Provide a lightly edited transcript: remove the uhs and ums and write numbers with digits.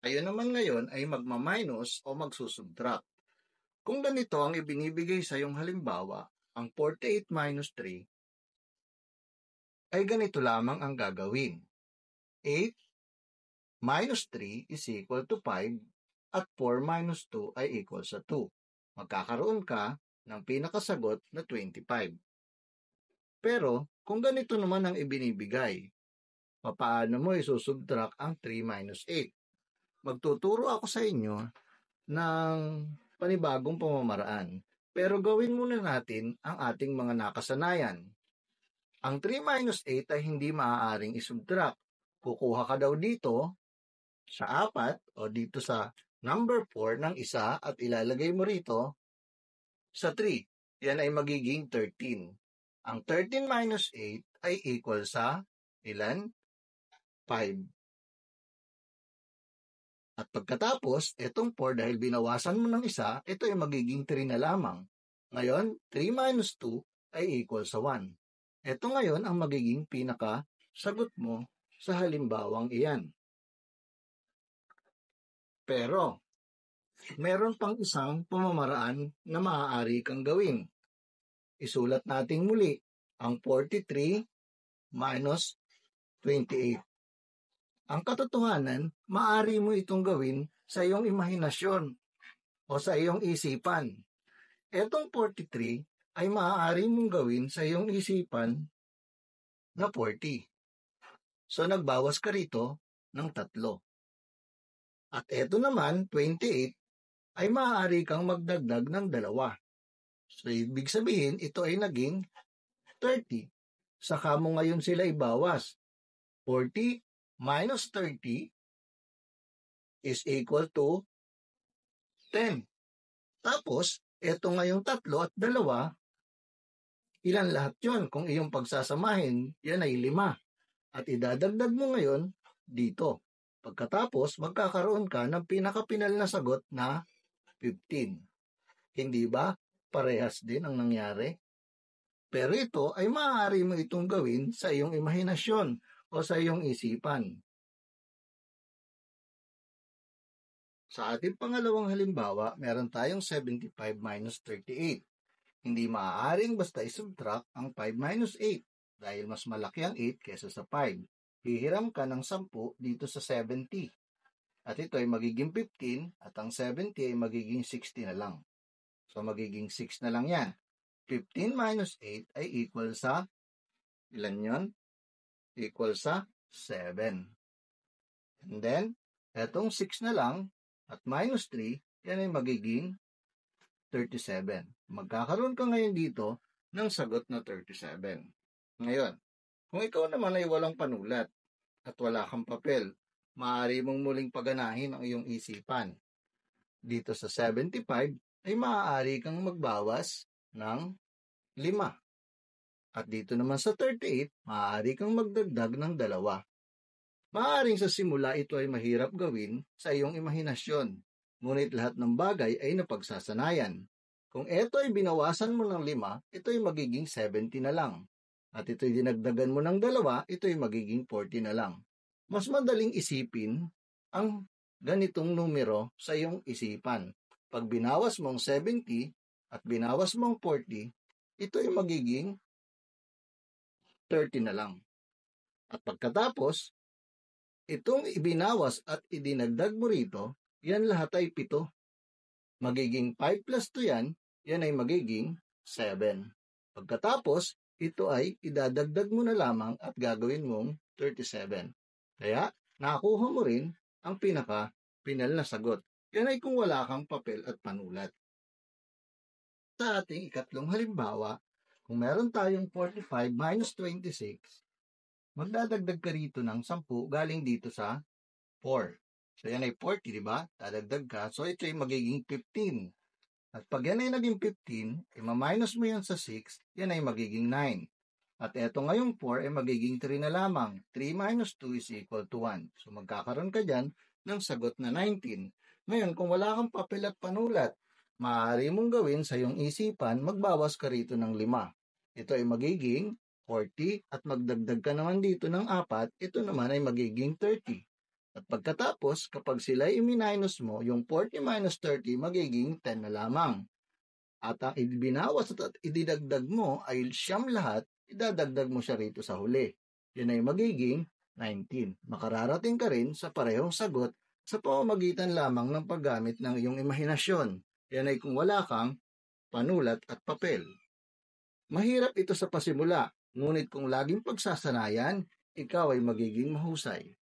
Tayo naman ngayon ay magmaminus o magsusubtract. Kung ganito ang ibinibigay sa iyong halimbawa, ang 48 minus 3, ay ganito lamang ang gagawin. 8 minus 3 is equal to 5 at 4 minus 2 ay equal sa 2. Magkakaroon ka ng pinakasagot na 25. Pero kung ganito naman ang ibinibigay, paano mo isusubtract ang 3 minus 8? Magtuturo ako sa inyo ng panibagong pamamaraan. Pero gawin muna natin ang ating mga nakasanayan. Ang 3 minus 8 ay hindi maaaring isubtract. Kukuha ka daw dito sa 4 o dito sa number 4 ng isa at ilalagay mo rito sa 3. Yan ay magiging 13. Ang 13 minus 8 ay equal sa ilan? 5. At pagkatapos, itong 4 dahil binawasan mo ng isa, ito ay magiging 3 na lamang. Ngayon, 3 minus 2 ay equal sa 1. Ito ngayon ang magiging pinaka-sagot mo sa halimbawang iyan. Pero, meron pang isang pamamaraan na maaari kang gawin. Isulat natin muli ang 43 minus 28. Ang katotohanan, maaari mo itong gawin sa iyong imahinasyon o sa iyong isipan. Etong 43 ay maaari mong gawin sa iyong isipan na 40. So, nagbawas ka rito ng 3. At eto naman, 28, ay maaari kang magdagdag ng 2. So, ibig sabihin, ito ay naging 30. Saka mo ngayon sila ibawas. 40 minus 30 is equal to 10. Tapos, eto ngayong 3 at 2, ilan lahat yun? Kung iyong pagsasamahin, yan ay 5. At idadagdag mo ngayon dito. Pagkatapos, magkakaroon ka ng pinakapinal na sagot na 15. Hindi ba? Parehas din ang nangyari. Pero ito ay maaari mo itong gawin sa iyong imahinasyon o sa iyong isipan. Sa ating pangalawang halimbawa, meron tayong 75 minus 38. Hindi maaaring basta isubtract ang 5 minus 8 dahil mas malaki ang 8 kaysa sa 5. Hihiram ka ng 10 dito sa 70. At ito ay magiging 15 at ang 70 ay magiging 60 na lang. So magiging 6 na lang yan. 15 minus 8 ay equal sa, ilan yon? Equal sa 7. And then, etong 6 na lang at minus 3, yan ay magiging 37. Magkakaroon ka ngayon dito ng sagot na 37. Ngayon, kung ikaw naman ay walang panulat at wala kang papel, maaari mong muling paganahin ang iyong isipan. Dito sa 75 ay maaari kang magbawas ng 5. At dito naman sa 38, maaari kang magdagdag ng 2. Maaaring sa simula ito ay mahirap gawin sa iyong imahinasyon, ngunit lahat ng bagay ay napagsasanayan. Kung ito ay binawasan mo ng 5, ito ay magiging 70 na lang. At ito ay dinagdagan mo ng 2, ito ay magiging 40 na lang. Mas madaling isipin ang ganitong numero sa iyong isipan. Pag binawas mong 70 at binawas mong 40, ito ay magiging 30 na lang. At pagkatapos, itong ibinawas at idinagdag mo rito, yan lahat ay 7. Magiging 5 plus 2 yan ay magiging 7. Pagkatapos, ito ay idadagdag mo na lamang at gagawin mong 37. Kaya, nakakuha mo rin ang pinaka-pinal na sagot. Yan ay kung wala kang papel at panulat. Sa ating ikatlong halimbawa, kung meron tayong 45 minus 26, magdadagdag ka rito ng 10 galing dito sa 4. So, yan ay 40, di ba? Dadagdag ka. So, ito ay magiging 15. At pag yan ay naging 15, ima-minus mo yan sa 6, yan ay magiging 9. At eto ngayong 4 ay magiging 3 na lamang. 3 minus 2 is equal to 1. So, magkakaroon ka dyan ng sagot na 19. Ngayon, kung wala kang papel at panulat, maaari mong gawin sa iyong isipan, magbawas ka rito ng 5. Ito ay magiging 40 at magdagdag ka naman dito ng 4, ito naman ay magiging 30. At pagkatapos, kapag sila i-minus mo, yung 40 minus 30 magiging 10 na lamang. At ang ibinawas at ididagdag mo ay siyam lahat, idadagdag mo siya rito sa huli. Yan ay magiging 19. Makararating ka rin sa parehong sagot sa pamamagitan lamang ng paggamit ng iyong imahinasyon. Yan ay kung wala kang panulat at papel. Mahirap ito sa pasimula, ngunit kung laging pagsasanayan, ikaw ay magiging mahusay.